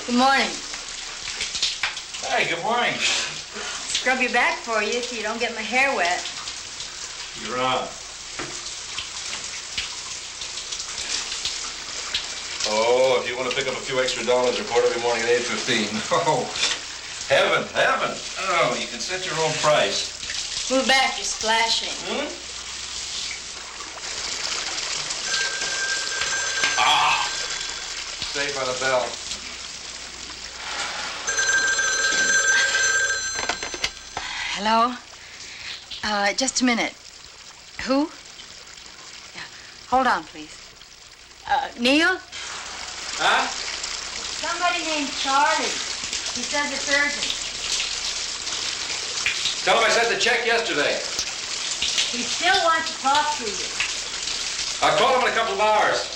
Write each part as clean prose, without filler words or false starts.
Good morning. Hey, good morning. Scrub your back for you so you don't get my hair wet. You're on. Oh, if you want to pick up a few extra dollars, report every morning at 8:15. Oh, heaven. Oh, you can set your own price. Move back, you're splashing. Ah! Stay by the bell. Hello? Just a minute. Who? Yeah. Hold on, please. Neil? Huh? Somebody named Charlie. He says it's urgent. Tell him I sent the check yesterday. He still wants to talk to you. I'll call him in a couple of hours.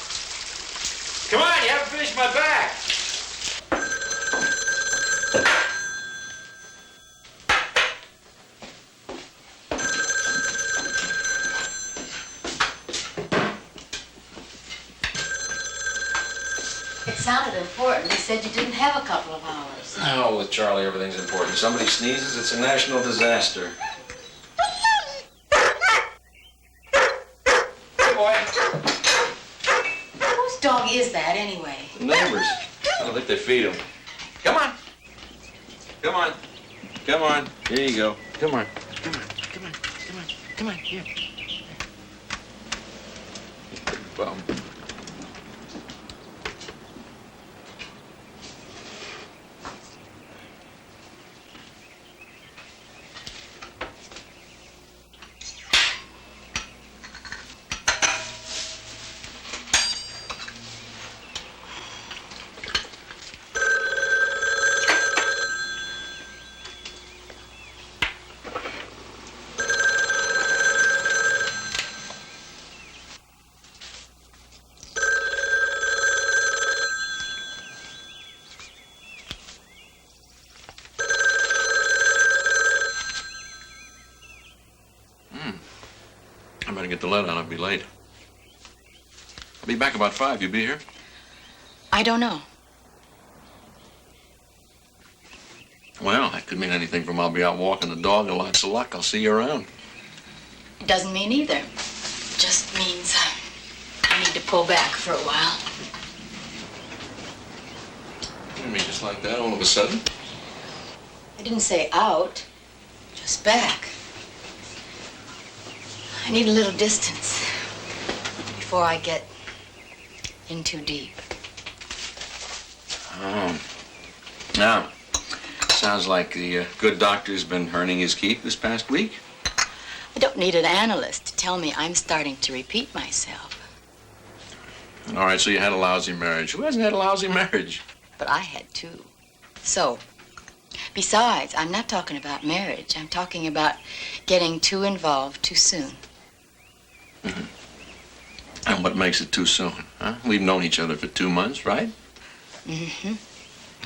Come on, you haven't finished my back. It sounded important. He said you didn't have a couple of hours. Oh, with Charlie, everything's important. Somebody sneezes, it's a national disaster. Hey, boy. Whose dog is that, anyway? The neighbors. I don't think they feed him. Come on. Come on. Come on. Here you go. Come on. Come on. Come on. Come on. Come on. Here. Bum. Get the lead on, I'll be late. I'll be back about 5. You be here? I don't know. Well, that could mean anything from I'll be out walking the dog to lots of luck. I'll see you around. It doesn't mean either. It just means I need to pull back for a while. You mean just like that, all of a sudden? I didn't say out, just back. I need a little distance before I get in too deep. Oh. Now, sounds like the good doctor's been earning his keep this past week. I don't need an analyst to tell me I'm starting to repeat myself. All right, so you had a lousy marriage. Who hasn't had a lousy marriage? But I had too. So, besides, I'm not talking about marriage. I'm talking about getting too involved too soon. Mm-hmm. And what makes it too soon, huh? We've known each other for 2 months, right? Mm-hmm.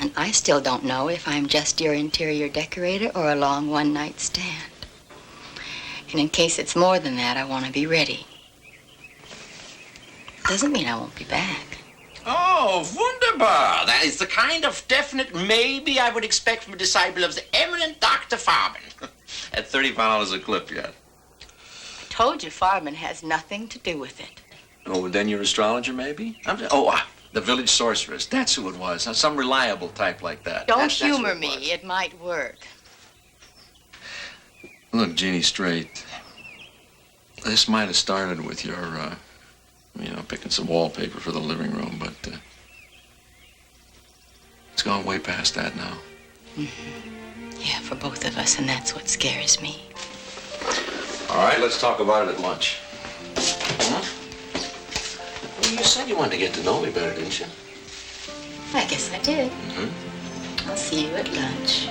And I still don't know if I'm just your interior decorator or a long one-night stand. And in case it's more than that, I want to be ready. Doesn't mean I won't be back. Oh, wunderbar. That is the kind of definite maybe I would expect from a disciple of the eminent Dr. Farben. At $35 a clip yet. I told you Farben has nothing to do with it. Oh, then your astrologer, maybe? The village sorceress. That's who it was. Some reliable type like that. Don't humor me. It might work. Look, Jeannie, straight. This might have started with your, picking some wallpaper for the living room, but it's gone way past that now. Mm-hmm. Yeah, for both of us, and that's what scares me. All right, let's talk about it at lunch. Huh? Well, you said you wanted to get to know me better, didn't you? I guess I did. Mm-hmm. I'll see you at lunch.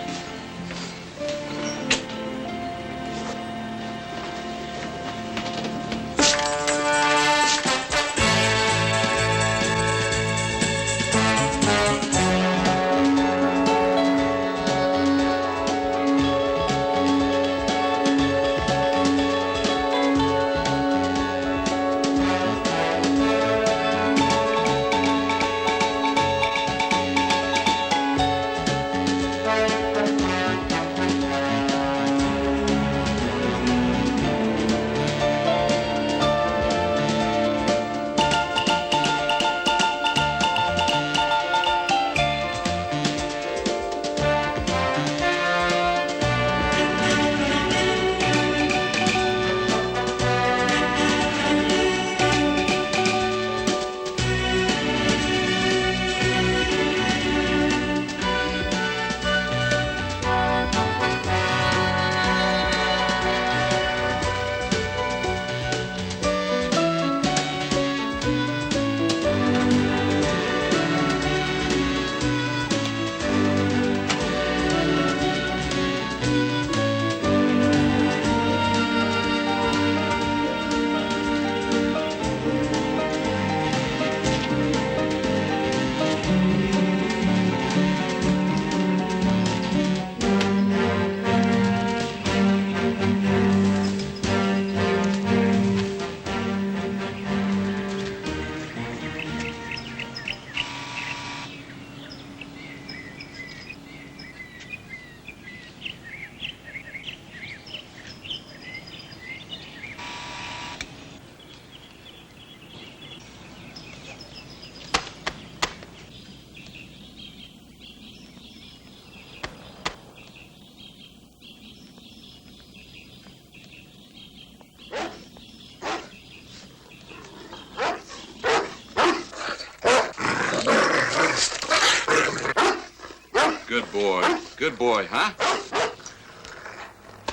boy. Good boy, huh?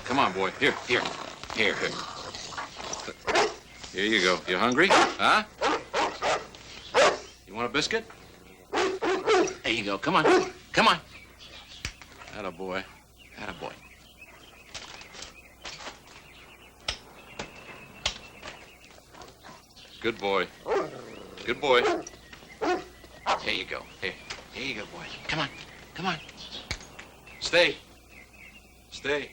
Come on, boy. Here. Here you go. You hungry? Huh? You want a biscuit? There you go. Come on. Come on. Attaboy. Attaboy. Good boy. Good boy. Here you go. Here you go, boy. Come on. Come on. Stay. Stay.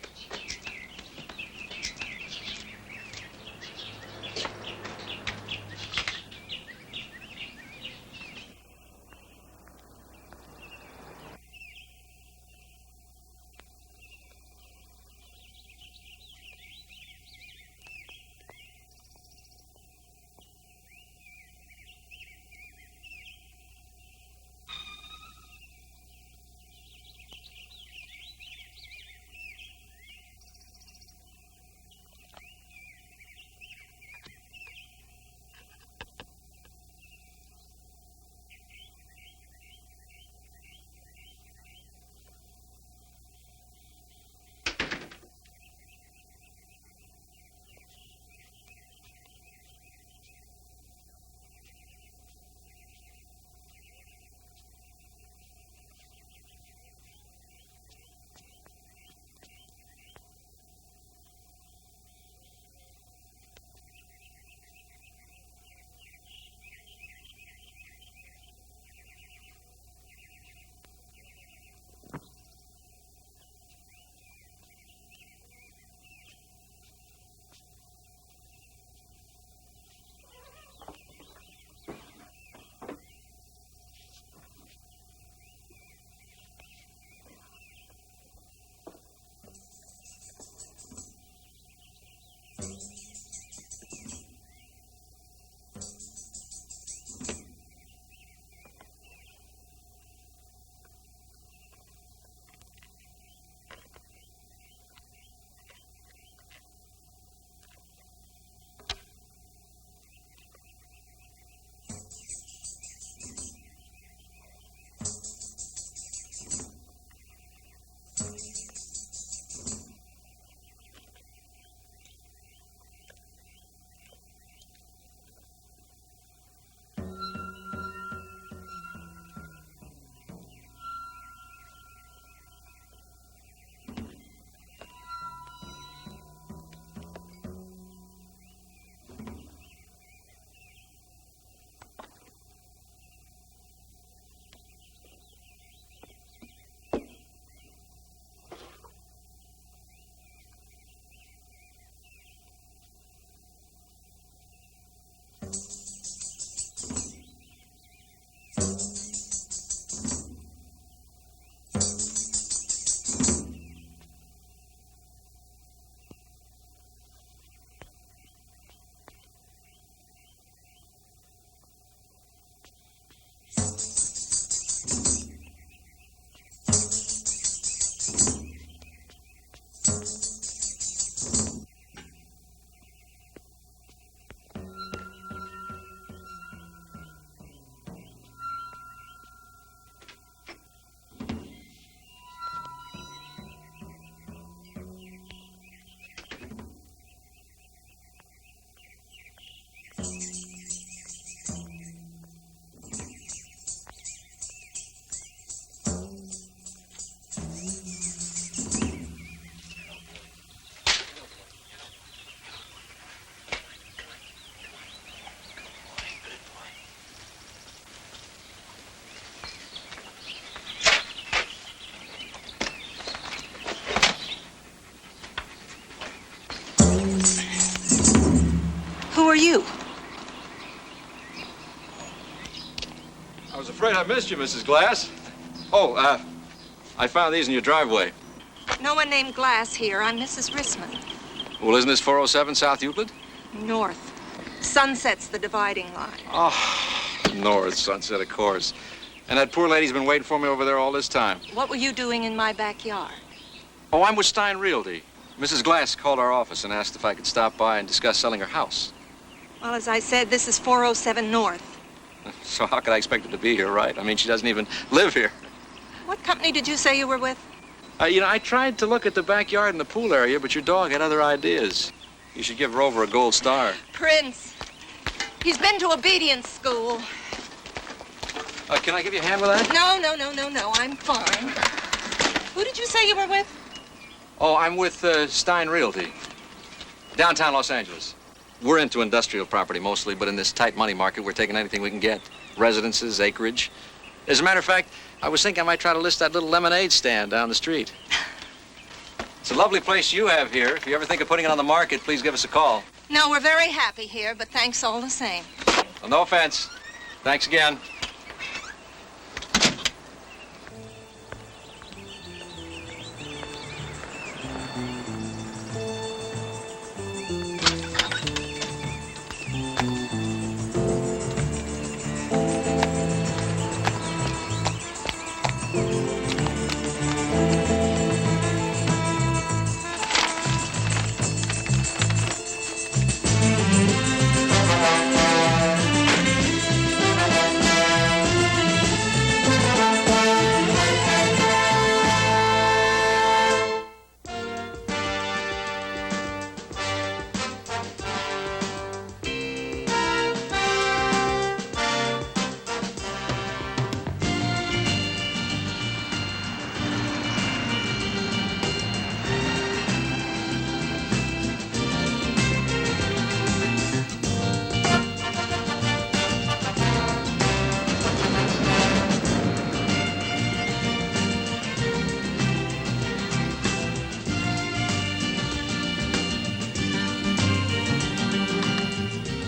Who are you? I was afraid I missed you, Mrs. Glass. Oh, I found these in your driveway. No one named Glass here. I'm Mrs. Rissman. Well, isn't this 407 South Euclid? North. Sunset's the dividing line. Oh, north, Sunset, of course. And that poor lady's been waiting for me over there all this time. What were you doing in my backyard? Oh, I'm with Stein Realty. Mrs. Glass called our office and asked if I could stop by and discuss selling her house. Well, as I said, this is 407 North. So how could I expect her to be here, right? I mean, she doesn't even live here. What company did you say you were with? I tried to look at the backyard and the pool area, but your dog had other ideas. You should give Rover a gold star. Prince. He's been to obedience school. Can I give you a hand with that? No. I'm fine. Who did you say you were with? Oh, I'm with Stein Realty. Downtown Los Angeles. We're into industrial property mostly, but in this tight money market, we're taking anything we can get. Residences, acreage. As a matter of fact, I was thinking I might try to list that little lemonade stand down the street. It's a lovely place you have here. If you ever think of putting it on the market, please give us a call. No, we're very happy here, but thanks all the same. Well, no offense. Thanks again.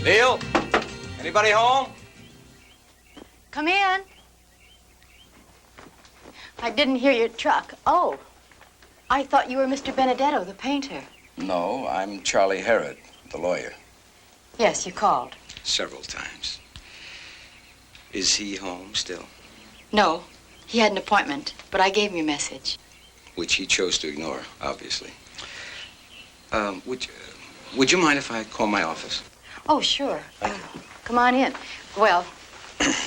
Neil? Anybody home? Come in. I didn't hear your truck. Oh, I thought you were Mr. Benedetto, the painter. No, I'm Charlie Hurd, the lawyer. Yes, you called. Several times. Is he home still? No, he had an appointment, but I gave him your message. Which he chose to ignore, obviously. Would you mind if I call my office? Oh, sure. Come on in. Well,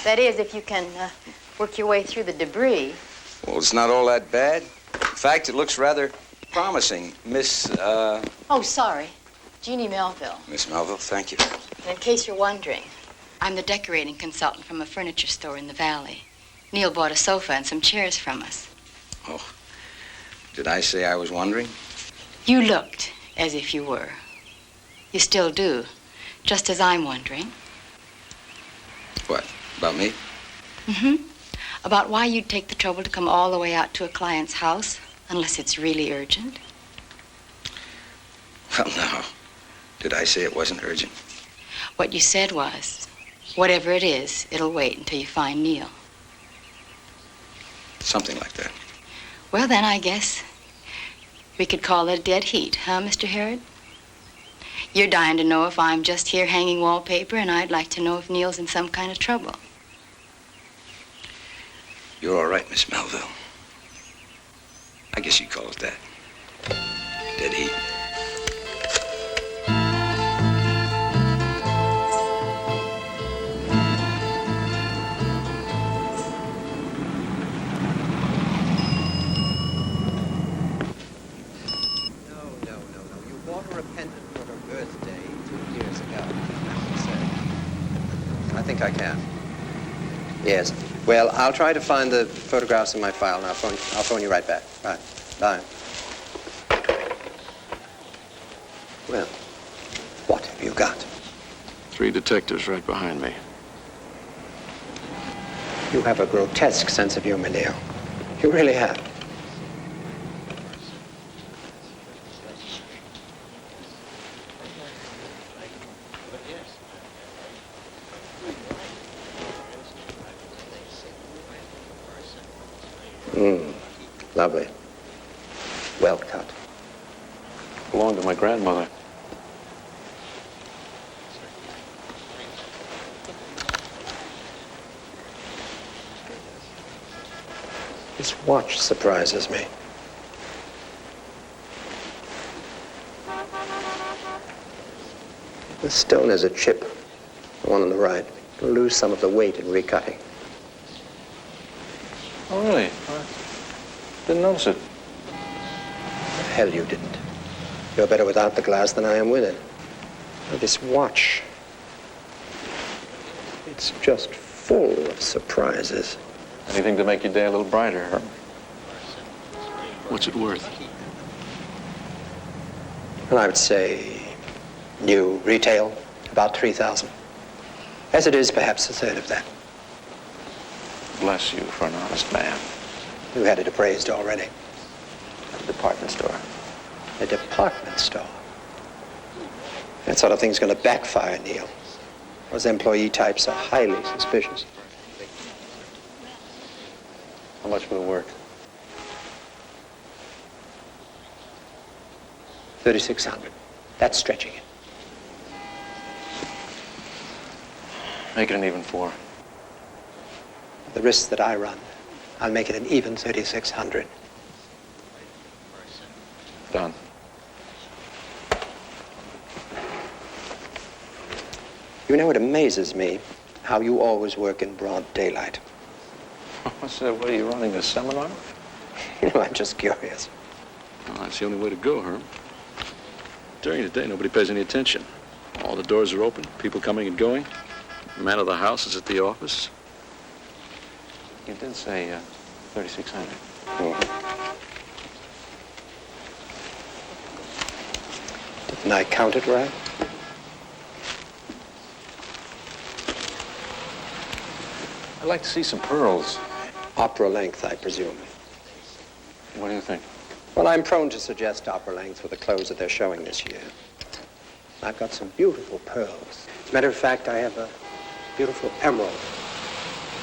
that is, if you can work your way through the debris. Well, it's not all that bad. In fact, it looks rather promising. Miss, Oh, sorry. Jeannie Melville. Miss Melville, thank you. And in case you're wondering, I'm the decorating consultant from a furniture store in the valley. Neil bought a sofa and some chairs from us. Oh, did I say I was wondering? You looked as if you were. You still do, just as I'm wondering. What, about me? Mm-hmm. About why you'd take the trouble to come all the way out to a client's house, unless it's really urgent. Well, no. Did I say it wasn't urgent? What you said was, whatever it is, it'll wait until you find Neil. Something like that. Well, then, I guess we could call it a dead heat, huh, Mr. Hurd? You're dying to know if I'm just here hanging wallpaper, and I'd like to know if Neil's in some kind of trouble. You're all right, Miss Melville. I guess you'd call it that. Dead heat. No. You bought her a pendant for her birthday 2 years ago. I think I can. Yes. Well, I'll try to find the photographs in my file, and I'll phone you right back. Right. Bye. Well, what have you got? 3 detectives right behind me. You have a grotesque sense of humor, Leo. You really have. Lovely. Well cut. Belonged to my grandmother. This watch surprises me. The stone has a chip, the one on the right. It'll lose some of the weight in recutting. Oh, really? Didn't notice it. Hell, you didn't. You're better without the glass than I am with it. Now, this watch, it's just full of surprises. Anything to make your day a little brighter, Herb. What's it worth? Well, I would say new retail, about 3,000. As it is, perhaps a third of that. Bless you for an honest man. You had it appraised already. A department store. A department store. That sort of thing's going to backfire, Neil. Those employee types are highly suspicious. How much will it work? 3,600. That's stretching it. Make it an even 4. The risks that I run, I'll make it an even 3,600. Done. You know, it amazes me how you always work in broad daylight. What's that? What are you running, a seminar? You know, I'm just curious. Well, that's the only way to go, Herb. During the day, nobody pays any attention. All the doors are open, people coming and going. The man of the house is at the office. You did say 3,600. Didn't I count it right? I'd like to see some pearls. Opera length, I presume. What do you think? Well, I'm prone to suggest opera length for the clothes that they're showing this year. I've got some beautiful pearls. As a matter of fact, I have a beautiful emerald.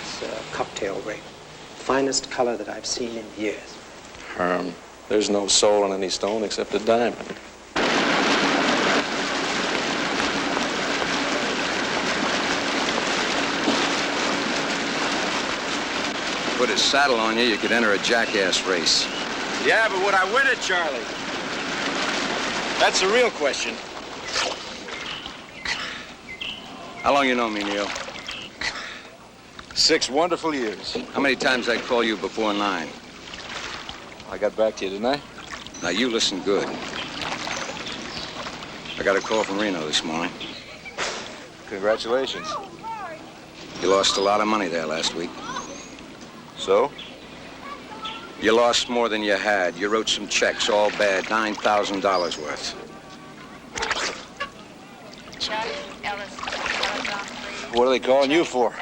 It's a cocktail ring. Finest color that I've seen in years. Herm, there's no soul in any stone except a diamond. Put a saddle on you, you could enter a jackass race. Yeah, but would I win it, Charlie? That's the real question. How long you know me, Neil? 6 wonderful years. How many times I call you before 9? I got back to you, didn't I? Now, you listen good. I got a call from Reno this morning. Congratulations. You lost a lot of money there last week. So? You lost more than you had. You wrote some checks, all bad, $9,000 worth. What are they calling you for?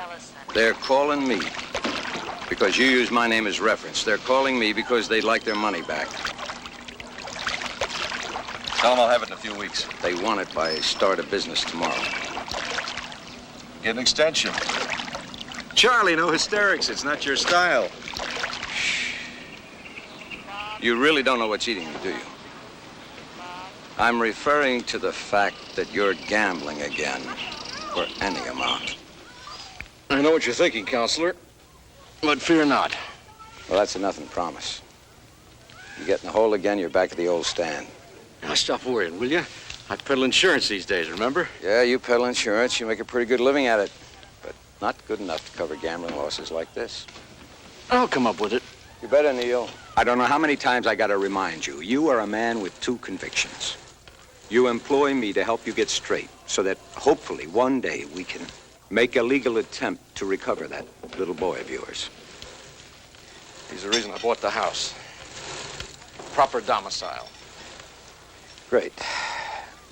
They're calling me because you used my name as reference. They're calling me because they'd like their money back. Tell them I'll have it in a few weeks. They want it by start of business tomorrow. Get an extension. Charlie, no hysterics. It's not your style. You really don't know what's eating you, do you? I'm referring to the fact that you're gambling again for any amount. I know what you're thinking, Counselor, but fear not. Well, that's a nothing promise. You get in the hole again, you're back at the old stand. Now, stop worrying, will you? I peddle insurance these days, remember? Yeah, you peddle insurance. You make a pretty good living at it. But not good enough to cover gambling losses like this. I'll come up with it. You better, Neil. I don't know how many times I gotta remind you. You are a man with 2 convictions. You employ me to help you get straight so that hopefully one day we can make a legal attempt to recover that little boy of yours. He's the reason I bought the house. Proper domicile. Great.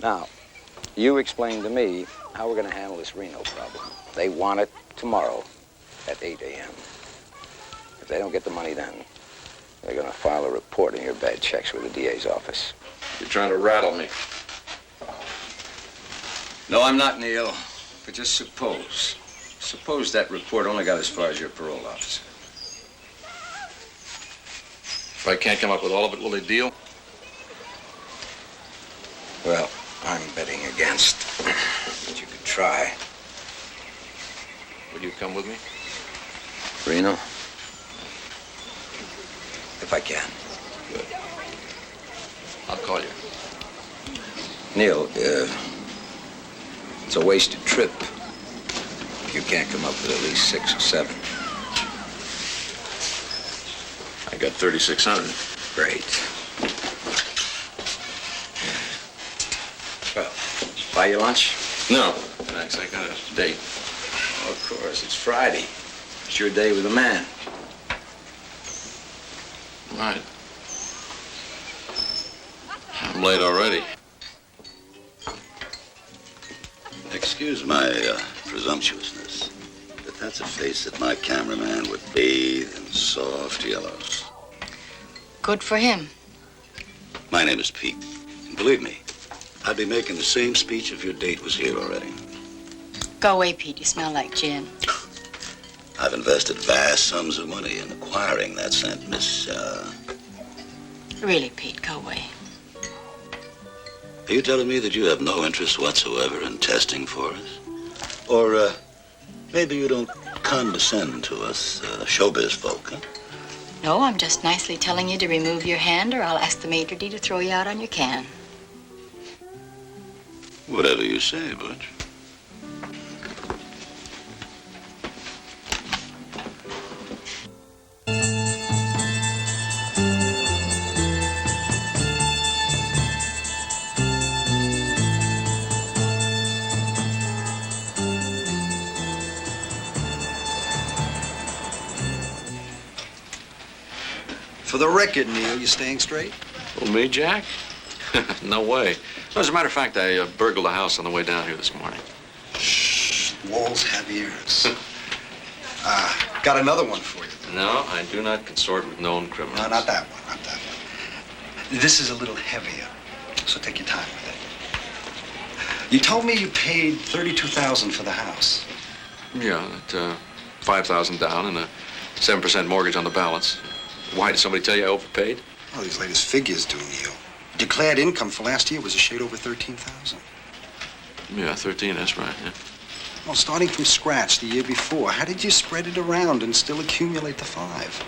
Now, you explain to me how we're gonna handle this Reno problem. They want it tomorrow at 8 a.m. If they don't get the money then, they're gonna file a report on your bad checks with the DA's office. You're trying to rattle me. No, I'm not, Neil. But just suppose. Suppose that report only got as far as your parole officer. If I can't come up with all of it, will they deal? Well, I'm betting against. But you could try. Will you come with me? Reno? If I can. Good. I'll call you. Neil, it's a wasted trip if you can't come up with at least 6 or 7. I I got 3,600. Great. Well, buy you lunch? No, thanks. I got a date. Oh, of course. It's Friday. It's your day with a man. Right. I'm late already. Excuse my presumptuousness, but that's a face that my cameraman would bathe in soft yellows. Good for him. My name is Pete. And believe me, I'd be making the same speech if your date was here already. Go away, Pete. You smell like gin. I've invested vast sums of money in acquiring that scent, Miss, Really, Pete, go away. Are you telling me that you have no interest whatsoever in testing for us? Or, maybe you don't condescend to us, showbiz folk, huh? No, I'm just nicely telling you to remove your hand or I'll ask the maitre d' to throw you out on your can. Whatever you say, Butch. For the record, Neil, you staying straight? Oh, me, Jack? No way. As a matter of fact, I burgled a house on the way down here this morning. Shh, walls have ears. Got another one for you. No, I do not consort with known criminals. No, not that one, not that one. This is a little heavier, so take your time with it. You told me you paid $32,000 for the house. Yeah, that, $5,000 down and a 7% mortgage on the balance. Why, did somebody tell you I overpaid? Well, these latest figures do, Neil. Declared income for last year was a shade over $13,000. Yeah, 13, that's right, yeah. Well, starting from scratch the year before, how did you spread it around and still accumulate the 5?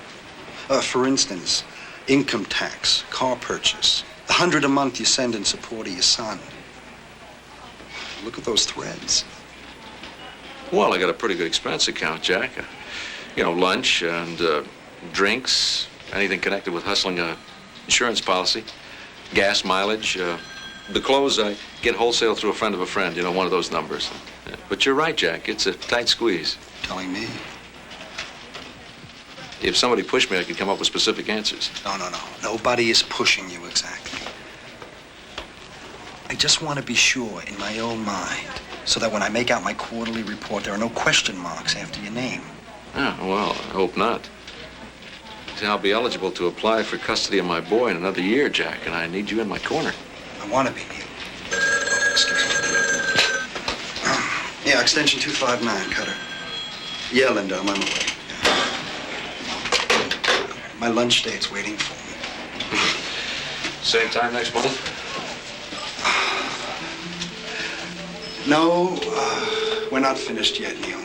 For instance, income tax, car purchase, the $100 a month you send in support of your son. Look at those threads. Well, I got a pretty good expense account, Jack. You know, lunch and drinks, anything connected with hustling a insurance policy, gas mileage, the clothes I get wholesale through a friend of a friend, you know, one of those numbers. But you're right, Jack, it's a tight squeeze. Telling me? If somebody pushed me, I could come up with specific answers. No. Nobody is pushing you exactly. I just want to be sure in my own mind so that when I make out my quarterly report, there are no question marks after your name. Yeah, well, I hope not. See, I'll be eligible to apply for custody of my boy in another year, Jack, and I need you in my corner. I want to be, Neil. Oh, excuse me. Yeah, extension 259, Cutter. Yeah, Linda, I'm on my way. Yeah. My lunch date's waiting for me. Same time next month? No, we're not finished yet, Neil.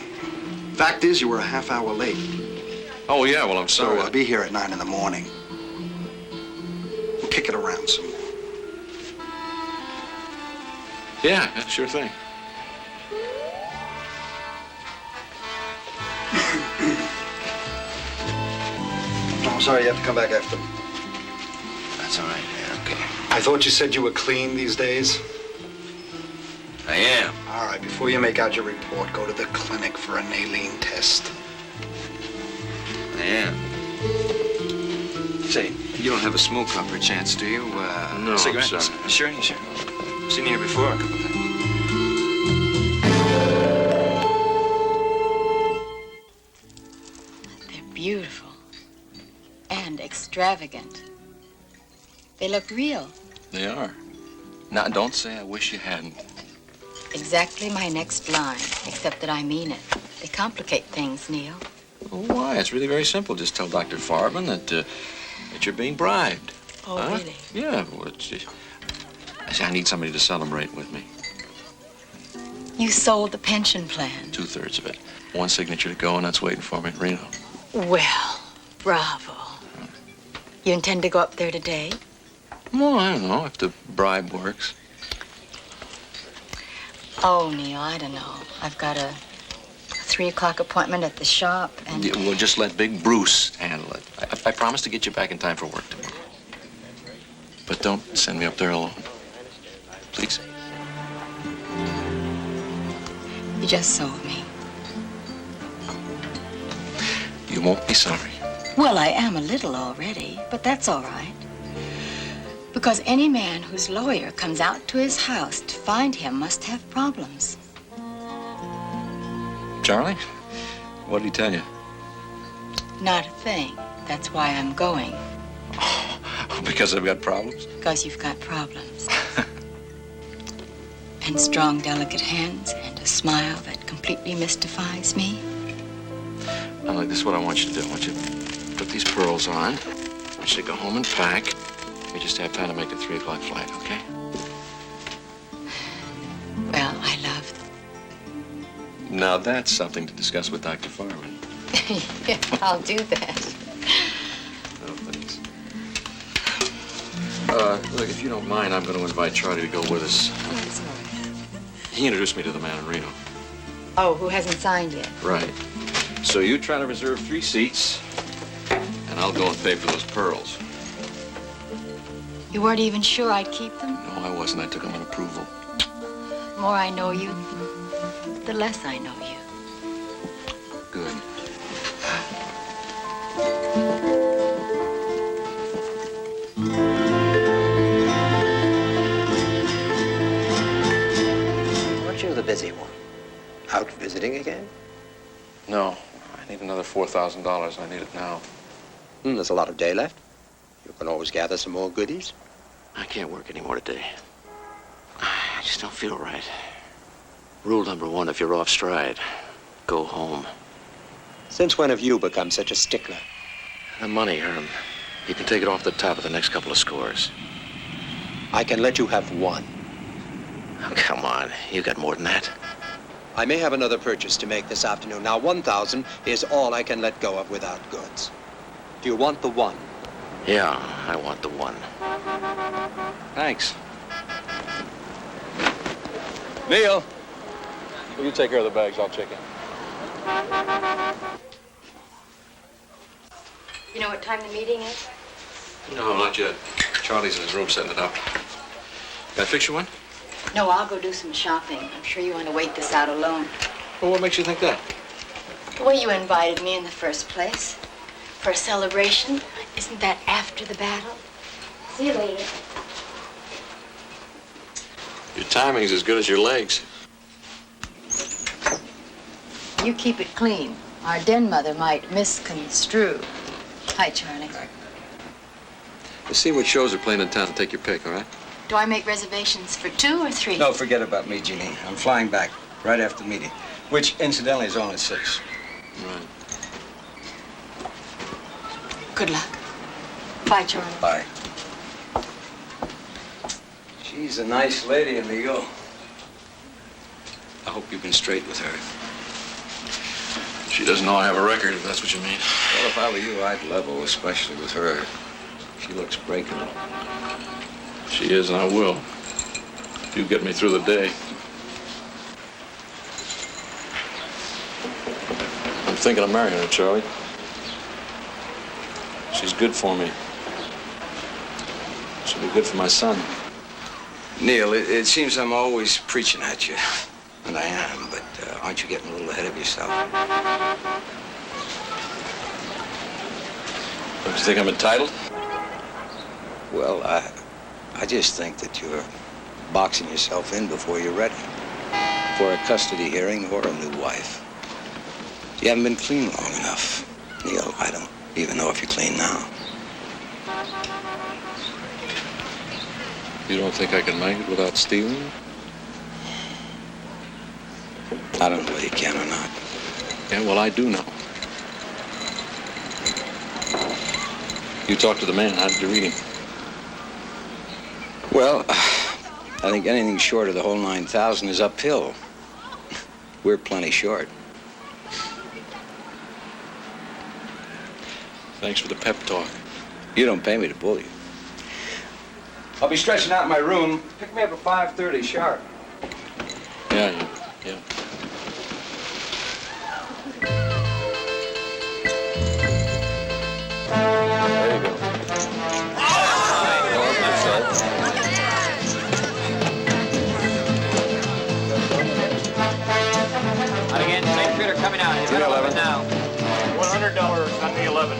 Fact is, you were a half hour late. Oh, yeah, well, I'm sorry. So I'll be here at 9 in the morning. We'll kick it around some more. Yeah, sure thing. I'm sorry you have to come back after. That's all right. Yeah, okay. I thought you said you were clean these days. I am. All right, before you make out your report, go to the clinic for an Alene test. I am. Say, you don't have a smoke cup per chance, do you? No, cigarette? I'm sorry. Sure. Seen you here before a couple of times. They're beautiful and extravagant. They look real. They are. Now, don't say I wish you hadn't. Exactly my next line, except that I mean it. They complicate things, Neil. Oh, why? It's really very simple. Just tell Dr. Farben that you're being bribed. Oh, huh? really? Yeah. Well, I need somebody to celebrate with me. You sold the pension plan. 2/3 of it. One signature to go, and that's waiting for me in Reno. Well, bravo. You intend to go up there today? Well, I don't know if the bribe works. Oh, Neil, I don't know. I've got a 3 o'clock appointment at the shop, and... Yeah, we'll just let Big Bruce handle it. I promise to get you back in time for work tomorrow. But don't send me up there alone. Please. You just sold me. You won't be sorry. Well, I am a little already, but that's all right. Because any man whose lawyer comes out to his house to find him must have problems. Charlie? What did he tell you? Not a thing. That's why I'm going. Because I've got problems? Because you've got problems. And strong, delicate hands and a smile that completely mystifies me. Now, look, this is what I want you to do. I want you to put these pearls on. I want you to go home and pack. We just have time to make the 3 o'clock flight, okay? Well, I love them. Now, that's something to discuss with Dr. Farman. Yeah, I'll do that. Oh, thanks. Look, if you don't mind, I'm going to invite Charlie to go with us. Oh, that's all right. He introduced me to the man in Reno. Oh, who hasn't signed yet? Right. So you try to reserve 3 seats, and I'll go and pay for those pearls. You weren't even sure I'd keep them? No, I wasn't. I took them on approval. The more I know you, the less I know you. Good. Aren't you the busy one? Out visiting again? No, I need another $4,000. I need it now. There's a lot of day left. You can always gather some more goodies. I can't work anymore today. I just don't feel right. Rule number 1, if you're off stride, go home. Since when have you become such a stickler? The money, Herm. You can take it off the top of the next couple of scores. I can let you have 1. Oh, come on. You got more than that. I may have another purchase to make this afternoon. Now, 1,000 is all I can let go of without goods. Do you want the 1? Yeah, I want the 1. Thanks. Neil, will you take care of the bags? I'll check in. You know what time the meeting is? No, not yet. Charlie's in his room setting it up. Can I fix you one? No, I'll go do some shopping. I'm sure you want to wait this out alone. Well, what makes you think that? The way you invited me in the first place. For a celebration. Isn't that after the battle? See you later. Your timing's as good as your legs. You keep it clean. Our den mother might misconstrue. Hi, Charlie. You see what shows are playing in town and take your pick, all right? Do I make reservations for 2 or 3? No, forget about me, Jeannine. I'm flying back right after the meeting, which, incidentally, is on at 6. Right. Good luck. Bye, Charlie. Bye. She's a nice lady, amigo. I hope you've been straight with her. She doesn't know I have a record, if that's what you mean. Well, if I were you, I'd level, especially with her. She looks breakable. She is, and I will. You get me through the day. I'm thinking of marrying her, Charlie. She's good for me. She'll be good for my son. Neil, it seems I'm always preaching at you. And I am, but aren't you getting a little ahead of yourself? Don't you think I'm entitled? Well, I just think that you're boxing yourself in before you're ready for a custody hearing or a new wife. You haven't been clean long enough. Neil, I don't even know if you're clean now. You don't think I can make it without stealing? I don't know whether you can or not. Yeah, well, I do know. You talked to the man. How did you read him? Well, I think anything short of the whole 9,000 is uphill. We're plenty short. Thanks for the pep talk. You don't pay me to bully you. I'll be stretching out in my room. Pick me up at 5:30 sharp. Yeah. 11. Now. $100 on the 11.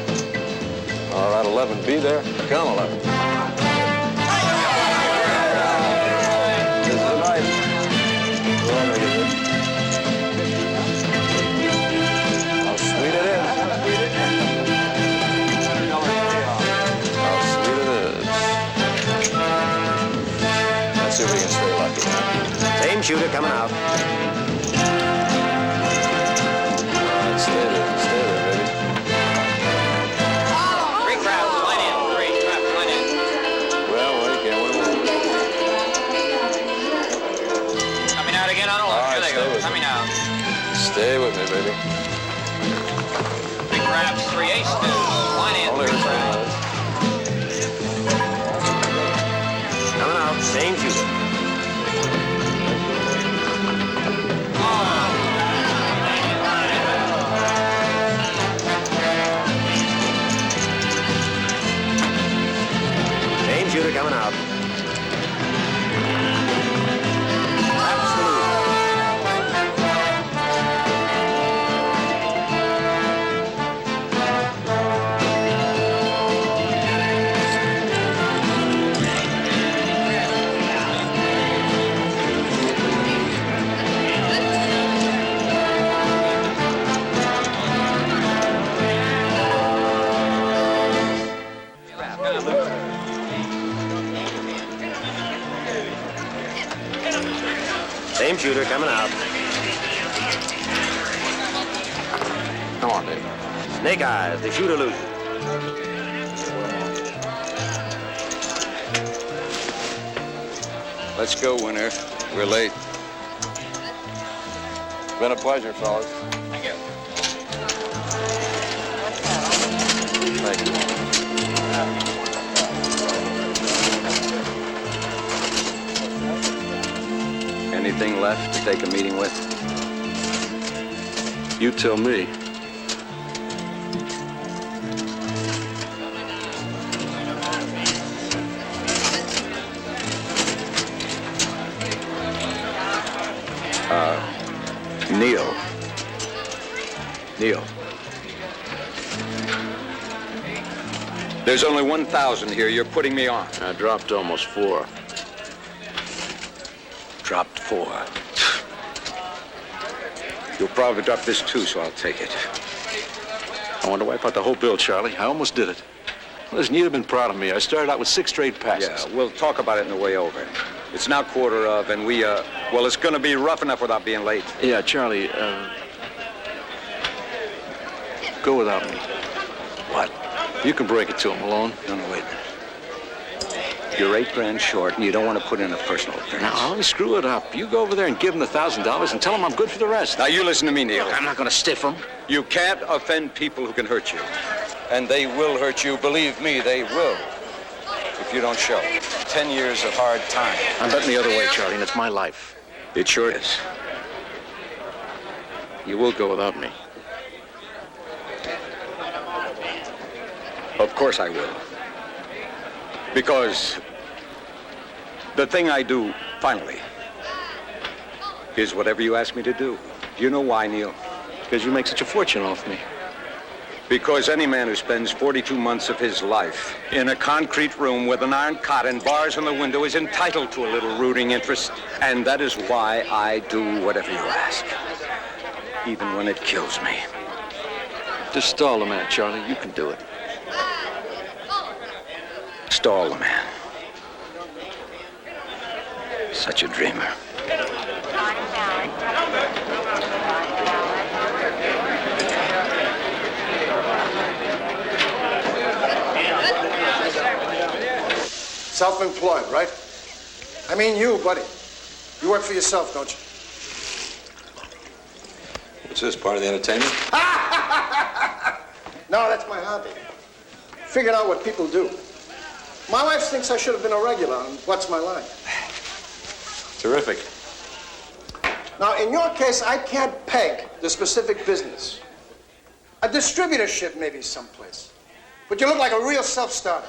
All right, 11. Be there. Come, 11. This is the night. How sweet it is. How sweet it is. Let's see if we can stay lucky. Same shooter coming out. Stay there, baby. Three crabs, line in. Three crabs, line in. Well, you can't win them all. Coming out again on the All left. right, Here they stay go. with me. Coming out. Stay with me, baby. Three crabs, three ace twos. Line in. Only Three her crabs. Coming out. Same shooter. Same shooter coming out. Same shooter coming out. Come on, Dave. Snake eyes. The shooter loses. Let's go, Winner. We're late. It's been a pleasure, fellas. Thank you. Thank you. Anything left to take a meeting with? You tell me. Neil. There's only 1,000 here. You're putting me on. I dropped almost 4. Dropped 4. You'll probably drop this too, so I'll take it. I want to wipe out the whole bill, Charlie. I almost did it. Listen, you'd have been proud of me. I started out with 6 straight passes. Yeah, we'll talk about it on the way over. It's now 1:15, and well, it's going to be rough enough without being late. Yeah, Charlie, go without me. What? You can break it to him alone. No, wait a minute. You're $8 short, and you don't want to put in a personal appearance. Now, I'll screw it up. You go over there and give him the $1,000 and tell him I'm good for the rest. Now, you listen to me, Neil. I'm not going to stiff him. You can't offend people who can hurt you. And they will hurt you. Believe me, they will. If you don't show. 10 years of hard time. I'm betting the other way, Charlie, and it's my life. It sure is. You will go without me. Of course I will. Because the thing I do, finally, is whatever you ask me to do. Do you know why, Neil? Because you make such a fortune off me. Because any man who spends 42 months of his life in a concrete room with an iron cot and bars on the window is entitled to a little rooting interest. And that is why I do whatever you ask. Even when it kills me. Just stall the man, Charlie. You can do it. Stahl the man. Such a dreamer. Self-employed, right? I mean you, buddy. You work for yourself, don't you? What's this, part of the entertainment? No, that's my hobby. Figuring out what people do. My wife thinks I should have been a regular on What's My Line. Terrific. Now, in your case, I can't peg the specific business. A distributorship maybe someplace. But you look like a real self-starter.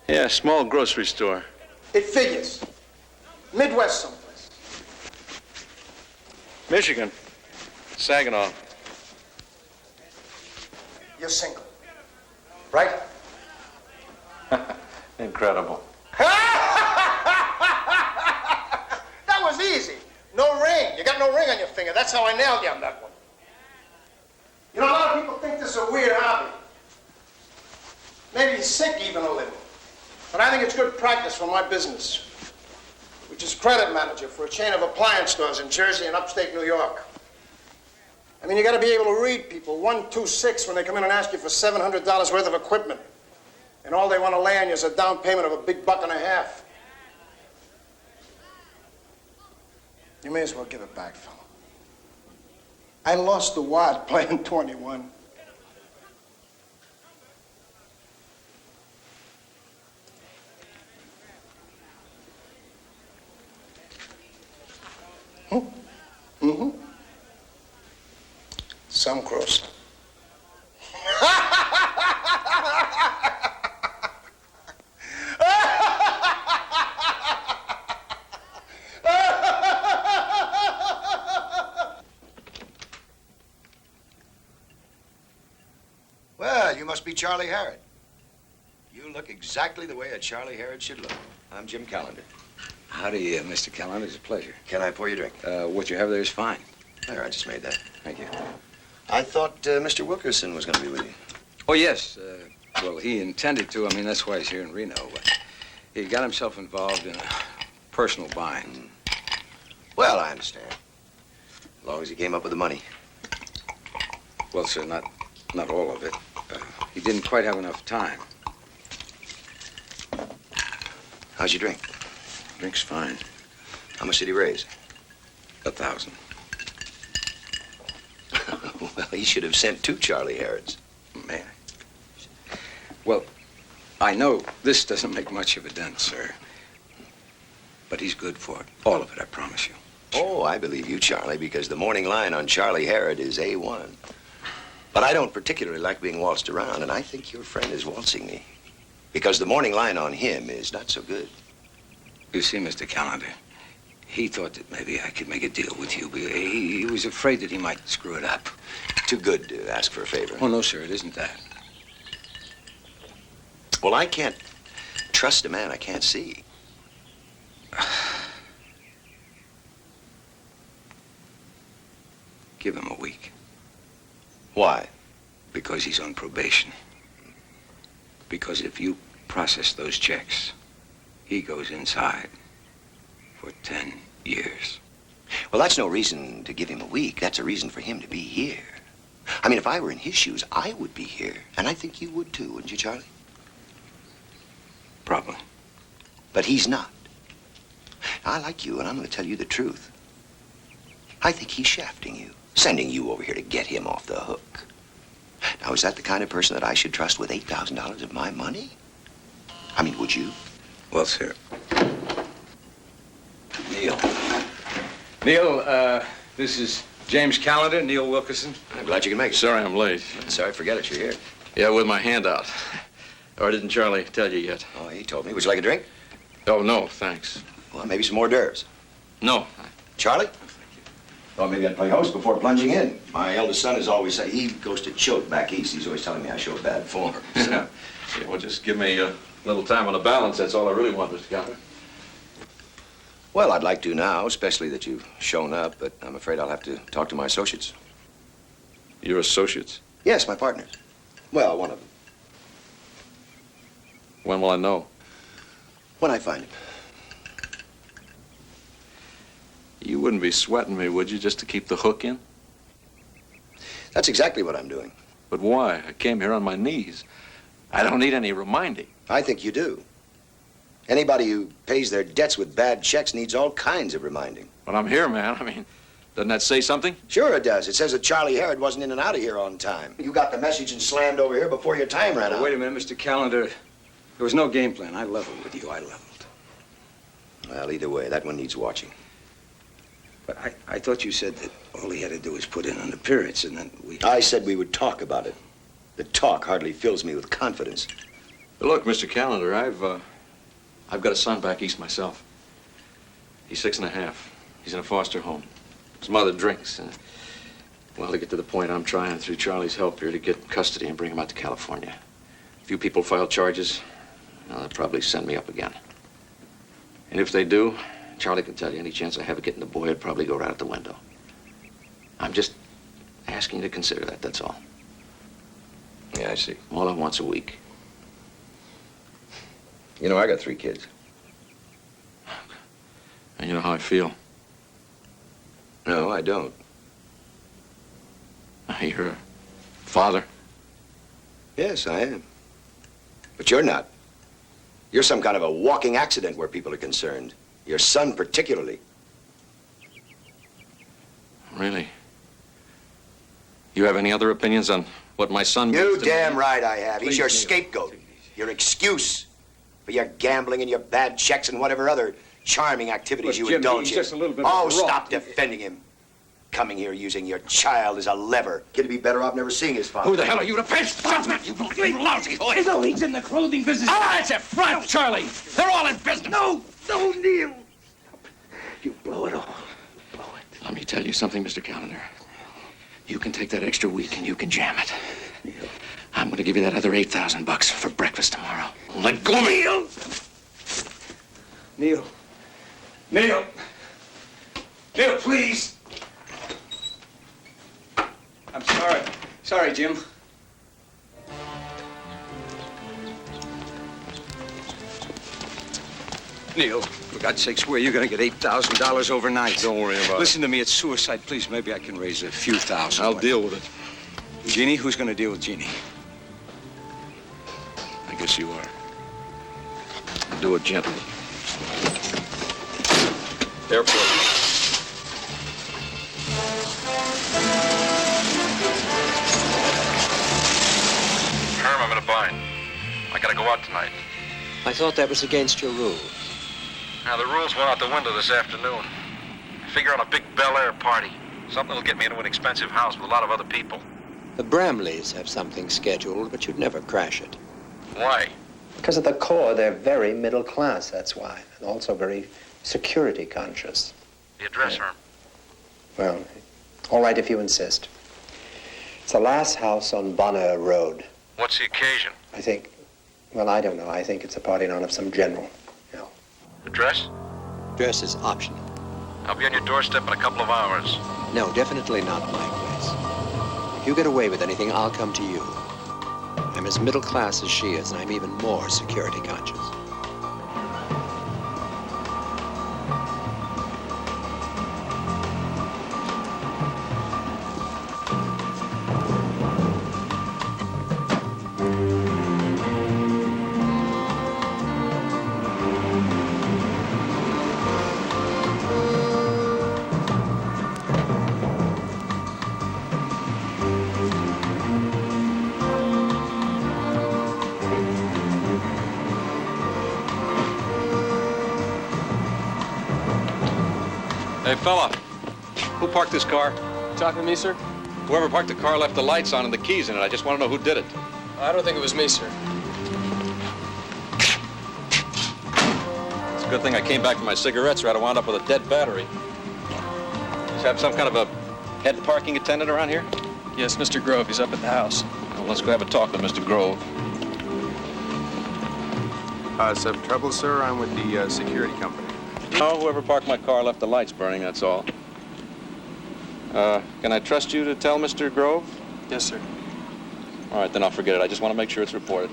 Yeah, small grocery store. It figures. Midwest someplace. Michigan. Saginaw. You're single, right? Incredible. That was easy. No ring. You got no ring on your finger. That's how I nailed you on that one. You know, a lot of people think this is a weird hobby. Maybe sick even a little. But I think it's good practice for my business, which is credit manager for a chain of appliance stores in Jersey and upstate New York. I mean, you got to be able to read people 126 when they come in and ask you for $700 worth of equipment. And all they want to lay on you is a down payment of a big $1.50. You may as well give it back, fella. I lost the wad playing 21. Mm-hmm. Some cross. Well, you must be Charlie Hurd. You look exactly the way a Charlie Hurd should look. I'm Jim Callender. Howdy, Mr. Callender. It's a pleasure. Can I pour you a drink? What you have there is fine. There, I just made that. Thank you. I thought Mr. Wilkerson was going to be with you. Oh, yes. Well, he intended to. I mean, that's why he's here in Reno. But he got himself involved in a personal bind. Well, I understand. As long as he came up with the money. Well, sir, not all of it. He didn't quite have enough time. How's your drink? Drink's fine. How much did he raise? 1,000. Well, he should have sent 2 Charlie Harrods. Man. Well, I know this doesn't make much of a dent, sir. But he's good for it. All of it, I promise you. Oh, I believe you, Charlie, because the morning line on Charlie Hurd is A1. But I don't particularly like being waltzed around, and I think your friend is waltzing me. Because the morning line on him is not so good. You see, Mr. Callender, he thought that maybe I could make a deal with you. But he was afraid that he might screw it up. Too good to ask for a favor. Oh, no, sir, it isn't that. Well, I can't trust a man I can't see. Give him a week. Why? Because he's on probation. Because if you process those checks, he goes inside for 10 years. Well, that's no reason to give him a week. That's a reason for him to be here. I mean, if I were in his shoes, I would be here. And I think you would too, wouldn't you, Charlie? Probably. But he's not. I like you, and I'm going to tell you the truth. I think he's shafting you, sending you over here to get him off the hook. Now, is that the kind of person that I should trust with $8,000 of my money? I mean, would you? Well, sir. Neil, this is James Callender, Neil Wilkerson. I'm glad you can make it. Sorry I'm late. Sorry, forget it, you're here. Yeah, with my hand out. Or didn't Charlie tell you yet? Oh, he told me. Would you like a drink? Oh, no, thanks. Well, maybe some hors d'oeuvres. No. Charlie? Thought maybe I'd play host before plunging in. My eldest son is always saying he goes to choke back east. He's always telling me I show bad form. Yeah, well, just give me a little time on the balance. That's all I really want, Mr. Callender. Well, I'd like to now, especially that you've shown up, but I'm afraid I'll have to talk to my associates. Your associates? Yes, my partners. Well, one of them. When will I know? When I find him. You wouldn't be sweating me, would you, just to keep the hook in? That's exactly what I'm doing. But why? I came here on my knees. I don't need any reminding. I think you do. Anybody who pays their debts with bad checks needs all kinds of reminding. But I'm here, man. I mean, doesn't that say something? Sure it does. It says that Charlie Hurd wasn't in and out of here on time. You got the message and slammed over here before your time ran out. Wait a minute, Mr. Callender. There was no game plan. I leveled with you. I leveled. Well, either way, that one needs watching. But I thought you said that all he had to do was put in an appearance and then we... I said we would talk about it. The talk hardly fills me with confidence. But look, Mr. Callender, I've got a son back east myself. He's 6 1/2. He's in a foster home. some other drinks. Well, to get to the point, I'm trying, through Charlie's help here, to get custody and bring him out to California. A few people filed charges. Well, they'll probably send me up again. And if they do, Charlie can tell you any chance I have of getting the boy would probably go right out the window. I'm just asking you to consider that, that's all. Yeah, I see. All at once a week. You know, I got 3 kids. And you know how I feel. No, I don't. You're a father? Yes, I am. But you're not. You're some kind of a walking accident where people are concerned. Your son particularly. Really? You have any other opinions on what my son... You damn right I have. He's your scapegoat. Your excuse for your gambling and your bad checks and whatever other charming activities you indulge in. Oh, stop defending him. Coming here using your child as a lever. Kid'd be better off never seeing his father. Who the hell are you to pay? Stop it, you lousy boy! No, he's in the clothing business. Ah, it's a front, Charlie. They're all in business. No, Neil. You blow it all. Let me tell you something, Mr. Callender. You can take that extra week and you can jam it. I'm going to give you that other $8,000 for breakfast tomorrow. Let go of me. Neil, please. I'm sorry. Sorry, Jim. Neil, for God's sakes, where are you going to get $8,000 overnight? Don't worry about it. Listen to me, it's suicide. Please, maybe I can raise a few thousand. I'll deal with it. Jeannie? Who's going to deal with Jeannie? I guess you are. I'll do it gently. Airport. Herm, I'm in a bind. I gotta go out tonight. I thought that was against your rules. Now, the rules went out the window this afternoon. I figure on a big Bel Air party. Something that'll get me into an expensive house with a lot of other people. The Bramleys have something scheduled, but you'd never crash it. Why? Because at the core, they're very middle class, that's why. And also very security conscious. The address, Herm. Well, all right if you insist. It's the last house on Bonner Road. What's the occasion? I think, well, I don't know. I think it's a party in honor of some general. No. Address? Dress is optional. I'll be on your doorstep in a couple of hours. No, definitely not my place. If you get away with anything, I'll come to you. I'm as middle class as she is, and I'm even more security conscious. Hey, fella, who parked this car? Talking to me, sir? Whoever parked the car left the lights on and the keys in it. I just want to know who did it. I don't think it was me, sir. It's a good thing I came back from my cigarettes or I'd have wound up with a dead battery. Just have some kind of a head parking attendant around here? Yes, Mr. Grove. He's up at the house. Well, let's go have a talk with Mr. Grove. Some trouble, sir? I'm with the security company. No, whoever parked my car left the lights burning, that's all. Can I trust you to tell Mr. Grove? Yes, sir. All right, then I'll forget it. I just want to make sure it's reported.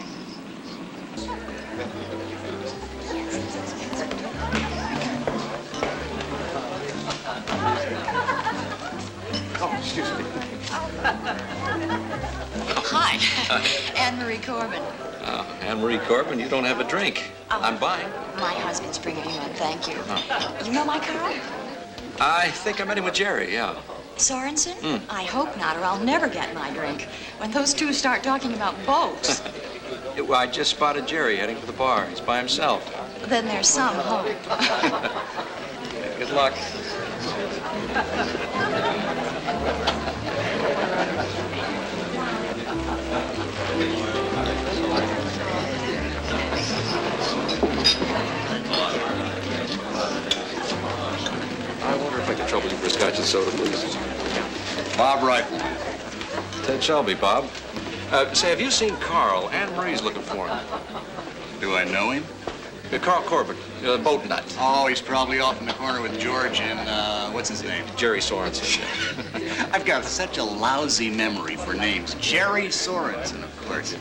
Oh, excuse me. Hi, Anne-Marie Corbin. Anne-Marie Corbin, you don't have a drink. I'm buying. My husband's bringing you one, thank you. You know my Carl? I think I met him with Jerry, yeah. Sorensen? I hope not, or I'll never get my drink. When those two start talking about boats, Well, I just spotted Jerry heading to the bar. He's by himself. then there's some hope. Good luck. I wonder if I could trouble you for a scotch and soda, please. Bob Rifleman. Ted Shelby, Bob. Say, have you seen Carl? Anne Marie's looking for him. Do I know him? Carl Corbett, boat nut. Oh, he's probably off in the corner with George and, what's his name? Jerry Sorensen. I've got such a lousy memory for names. Jerry Sorensen, of course.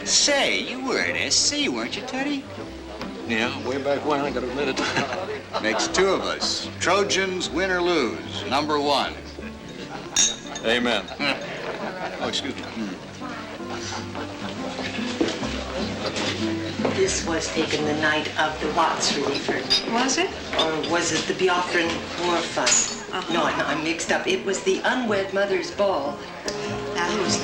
Say, you were at SC, weren't you, Teddy? Yeah, way back when, I gotta admit it. Makes two of us. Trojans, win or lose. Number one. Amen. Oh, excuse me. This was taken the night of the Watts relief. Was it? Or was it the Biafran War Fund? No, I'm mixed up. It was the Unwed Mother's Ball. Now, who's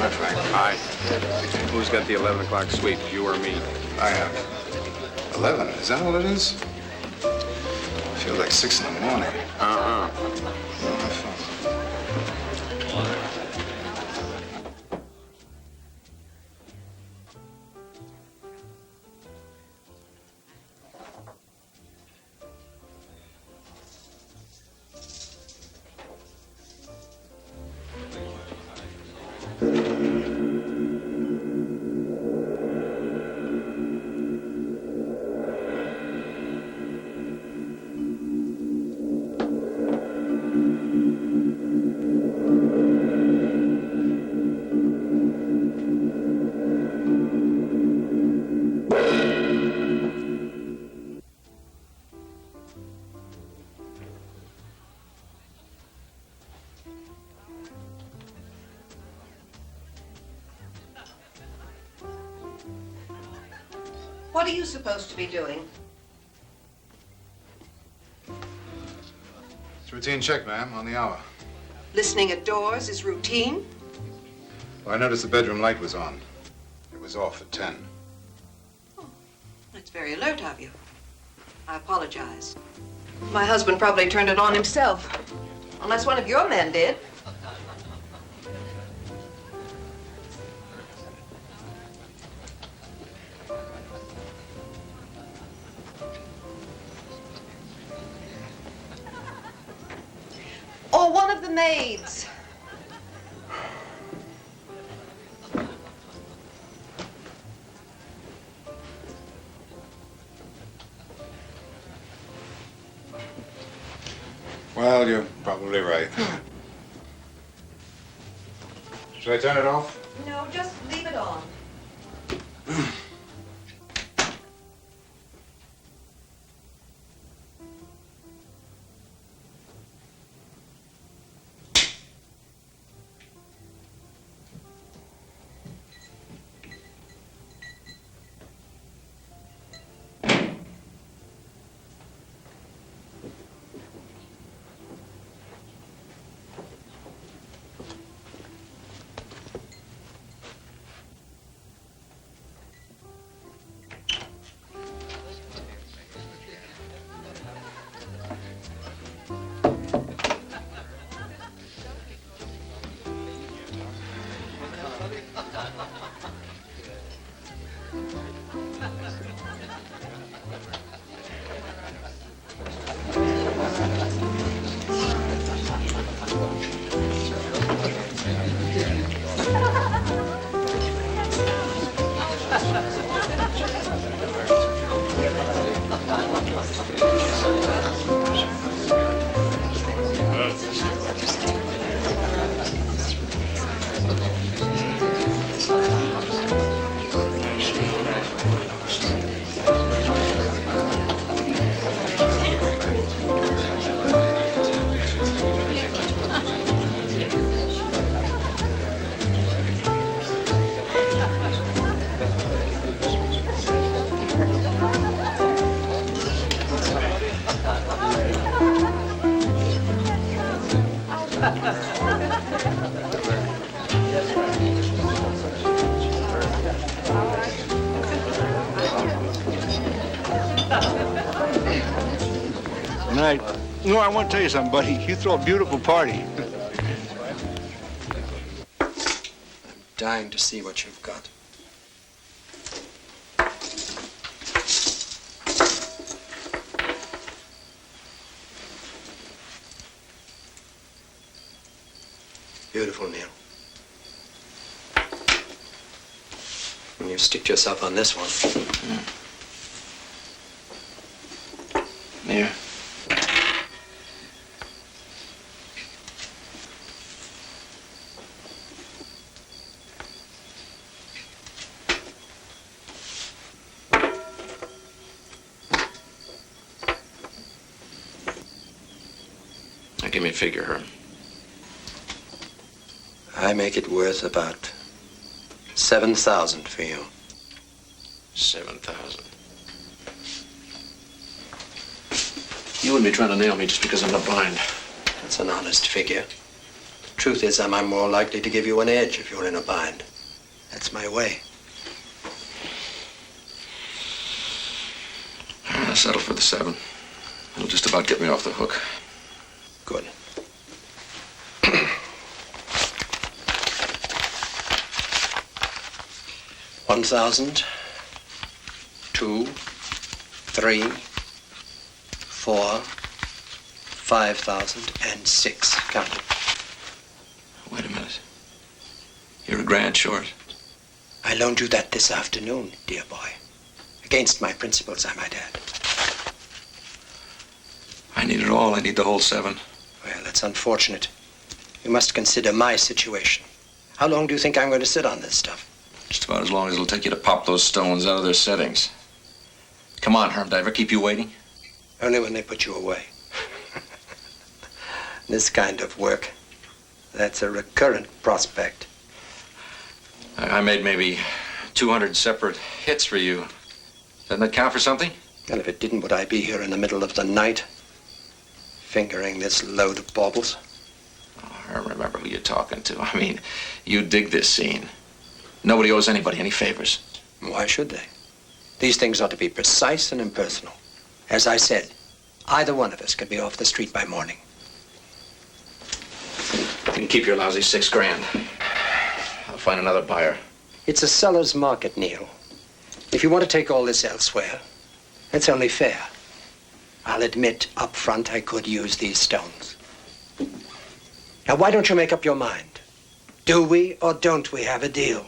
That's right. Hi. Who's got the 11 o'clock suite, you or me? I have. 11, is that all it is? Feels like 6 in the morning. What are you supposed to be doing? It's a routine check, ma'am, on the hour. Listening at doors is routine? Well, I noticed the bedroom light was on. It was off at 10. That's very alert of you. I apologize. My husband probably turned it on himself. Unless one of your men did. Or one of the maids. Well, you're probably right. Should I turn it off? No, just leave it on. And I want to tell you something, buddy. You throw a beautiful party. I'm dying to see what you've got. Beautiful, Neil. When you stick yourself on this one. Leer. Now give me a figure, Hurd. I make it worth about 7,000 for you. 7,000. You wouldn't be trying to nail me just because I'm not blind. That's an honest figure. The truth is, I'm more likely to give you an edge if you're in a bind. That's my way. I'll settle for the 7. It'll just about get me off the hook. Good. $1,000, 2, 3, 4, 5,000, and 6. Count it. Wait a minute. You're $1,000 short. I loaned you that this afternoon, dear boy. Against my principles, I might add. I need it all. I need the whole 7. Well, that's unfortunate. You must consider my situation. How long do you think I'm going to sit on this stuff? Just about as long as it'll take you to pop those stones out of their settings. Come on, Herm. Did I ever keep you waiting? Only when they put you away. This kind of work, that's a recurrent prospect. I made maybe 200 separate hits for you. Doesn't that count for something? And if it didn't, would I be here in the middle of the night, fingering this load of baubles? Oh, I remember who you're talking to. I mean, you dig this scene. Nobody owes anybody any favors. Why should they? These things ought to be precise and impersonal. As I said, either one of us could be off the street by morning. You can keep your lousy $6,000. I'll find another buyer. It's a seller's market, Neil. If you want to take all this elsewhere, it's only fair. I'll admit up front I could use these stones. Now, why don't you make up your mind? Do we or don't we have a deal?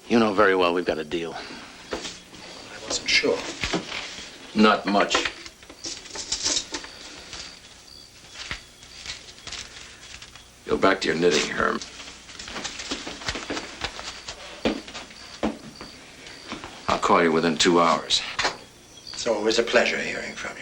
You know very well we've got a deal. I wasn't sure. Not much. Go back to your knitting, Herm. I'll call you within 2 hours. It's always a pleasure hearing from you.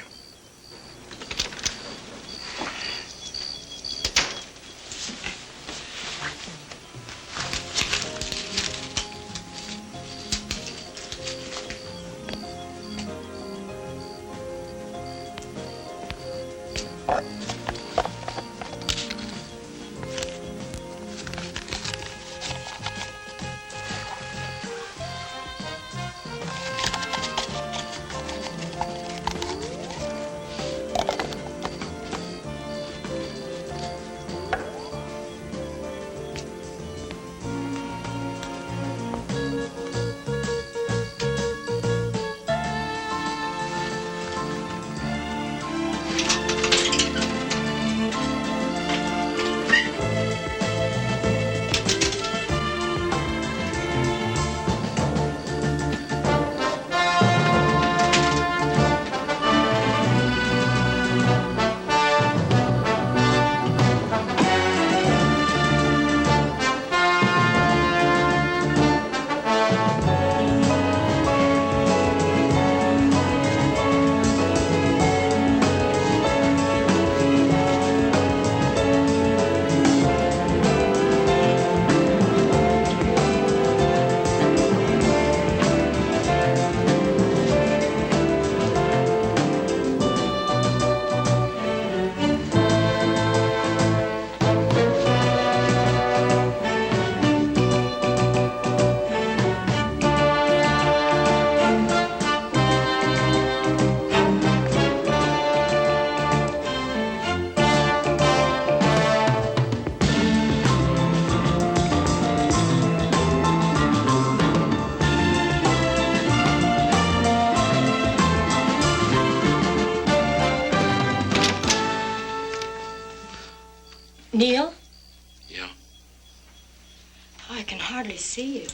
can hardly see you.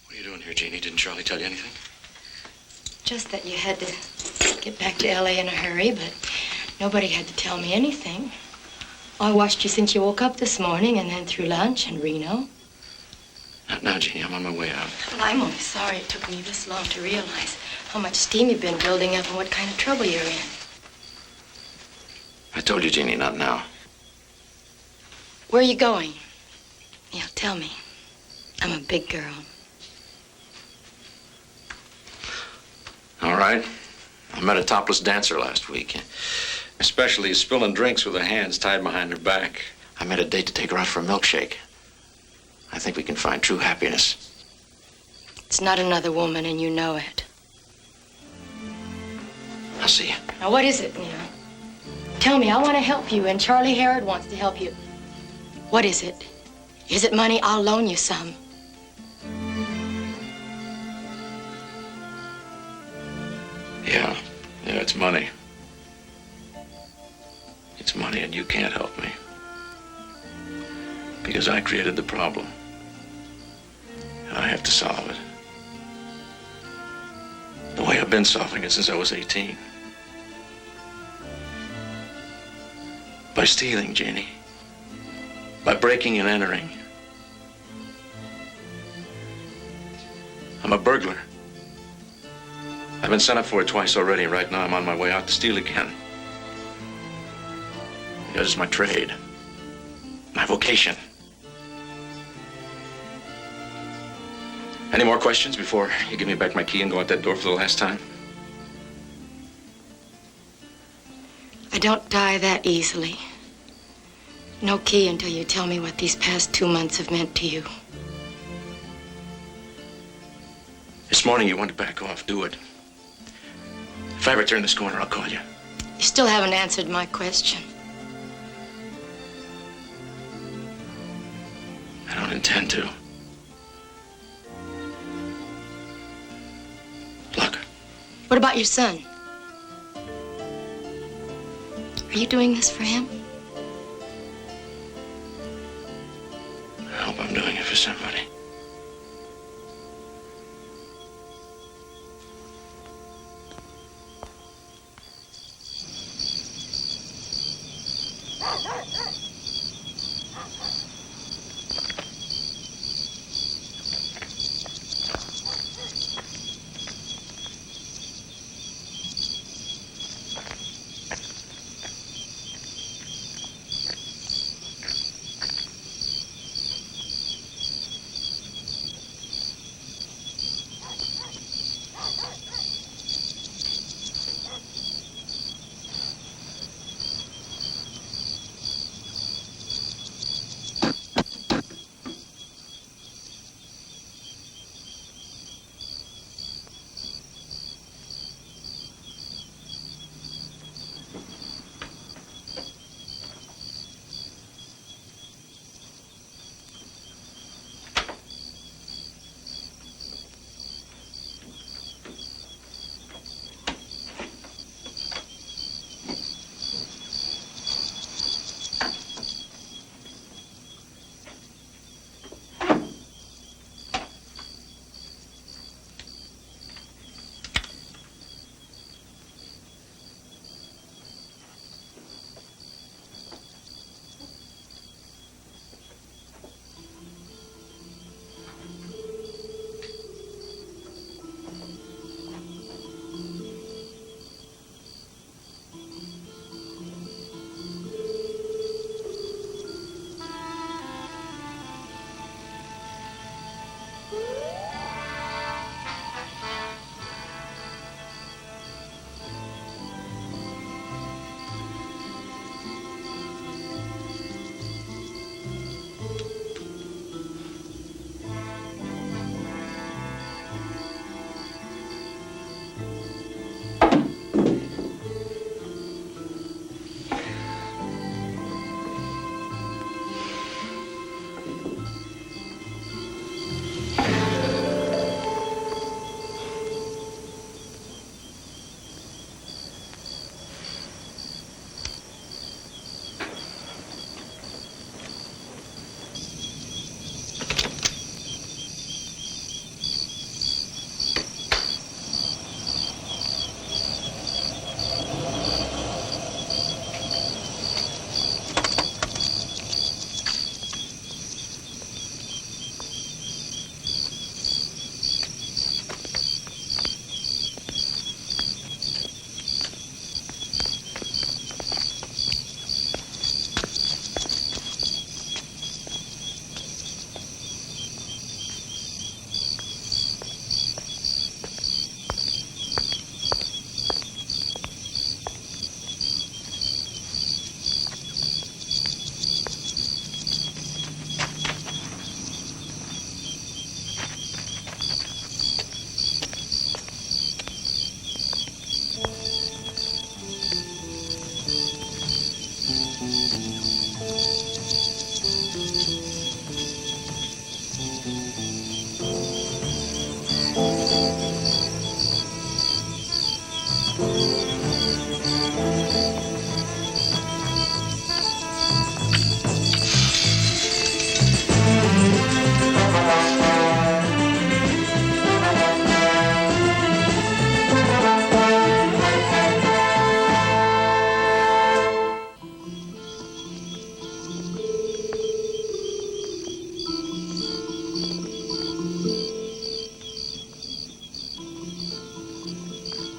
What are you doing here, Jeannie? Didn't Charlie tell you anything? Just that you had to get back to L.A. in a hurry, but nobody had to tell me anything. I watched you since you woke up this morning and then through lunch in Reno. Not now, Jeannie. I'm on my way out. Well, I'm only sorry it took me this long to realize how much steam you've been building up and what kind of trouble you're in. I told you, Jeannie, not now. Where are you going? Yeah, tell me. I'm a big girl. All right. I met a topless dancer last week. Especially spilling drinks with her hands tied behind her back. I made a date to take her out for a milkshake. I think we can find true happiness. It's not another woman, and you know it. I'll see you. Now, what is it, Neil? Tell me, I want to help you, and Charlie Hurd wants to help you. What is it? Is it money? I'll loan you some. Yeah, it's money. It's money, and you can't help me. Because I created the problem. And I have to solve it. The way I've been solving it since I was 18. By stealing, Jeannie. By breaking and entering. I'm a burglar. I've been sent up for it twice already. Right now I'm on my way out to steal again. Because it's my trade. My vocation. Any more questions before you give me back my key and go out that door for the last time? I don't die that easily. No key until you tell me what these past 2 months have meant to you. This morning you want to back off. Do it. If I ever turn this corner, I'll call you. You still haven't answered my question. I don't intend to. Look. What about your son? Are you doing this for him? I hope I'm doing it for somebody.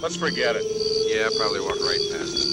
Let's forget it. Yeah, I'll probably walk right past it.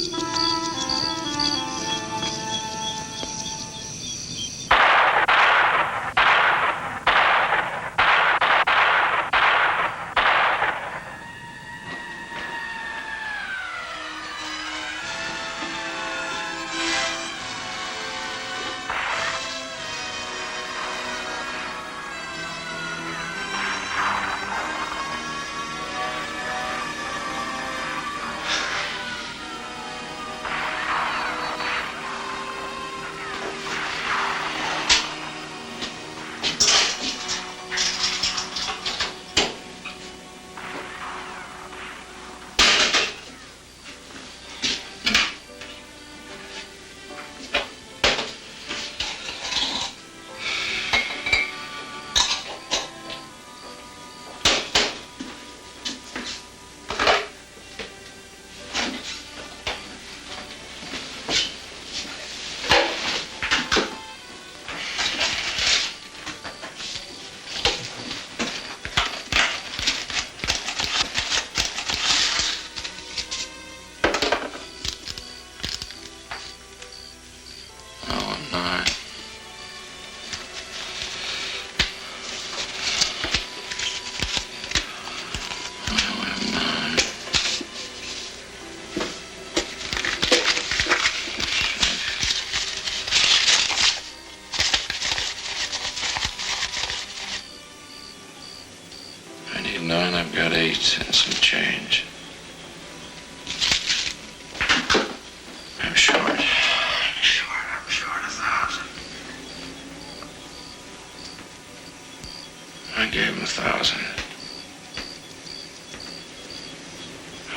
I've got 8 and some change. I'm short 1,000. I gave him 1,000.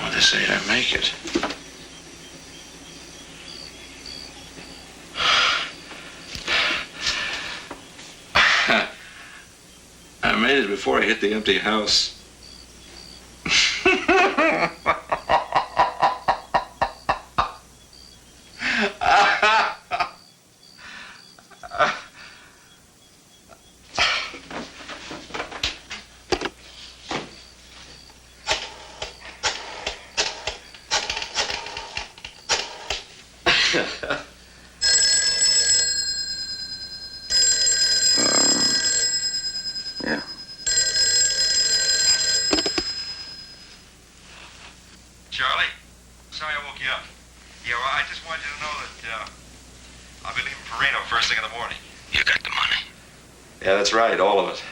Oh, this ain't I make it. I made it before I hit the empty house. Yeah. Charlie, sorry I woke you up. Yeah, well, I just wanted you to know that I'll be leaving for Reno first thing in the morning. You got the money. Yeah, that's right, all of it.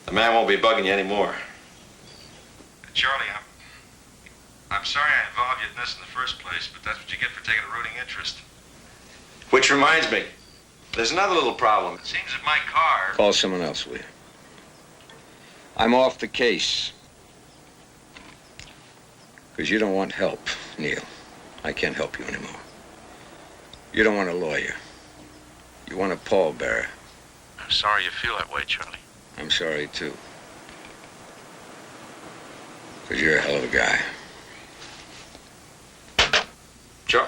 The man won't be bugging you anymore. Charlie, I'm sorry I involved you in this in the first place, but that's what you get for taking a rooting interest. Which reminds me, there's another little problem. It seems that my car... Call someone else, Leer. I'm off the case. Because you don't want help, Neil. I can't help you anymore. You don't want a lawyer. You want a pallbearer. I'm sorry you feel that way, Charlie. I'm sorry, too. Because you're a hell of a guy. Sure.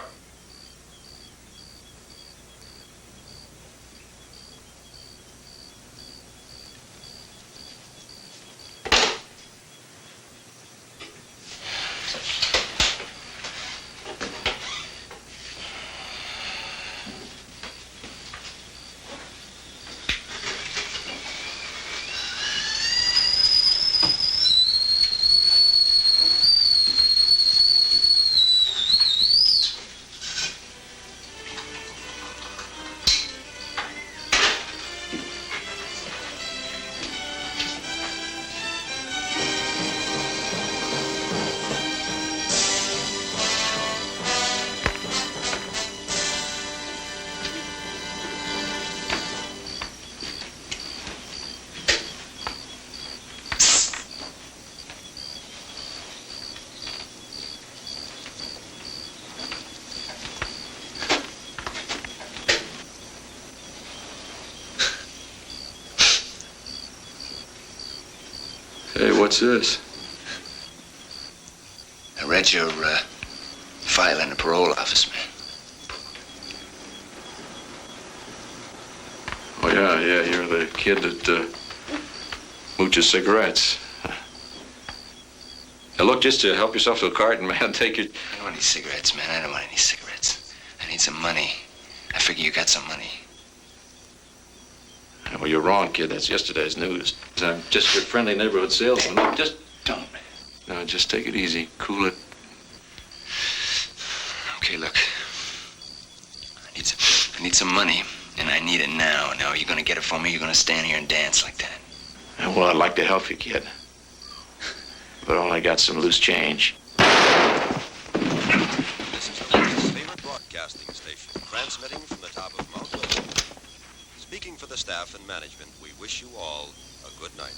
Hey, what's this? I read your file in the parole office, man. Oh, yeah, you're the kid that mooches cigarettes. Now, look, just to help yourself to a carton, man, take your... I don't want any cigarettes, man. I don't want any cigarettes. I need some money. I figure you got some money. Well, you're wrong, kid. That's yesterday's news. I'm just your friendly neighborhood salesman. Look, just... Don't. No, just take it easy. Cool it. Okay, look. I need some money, and I need it now. Now, are you gonna get it for me? You're gonna stand here and dance like that? Well, I'd like to help you, kid. But I only got some loose change. This is America's favorite broadcasting station, transmitting from the top of Mount Wilson. Speaking for the staff and management, we wish you all a good night.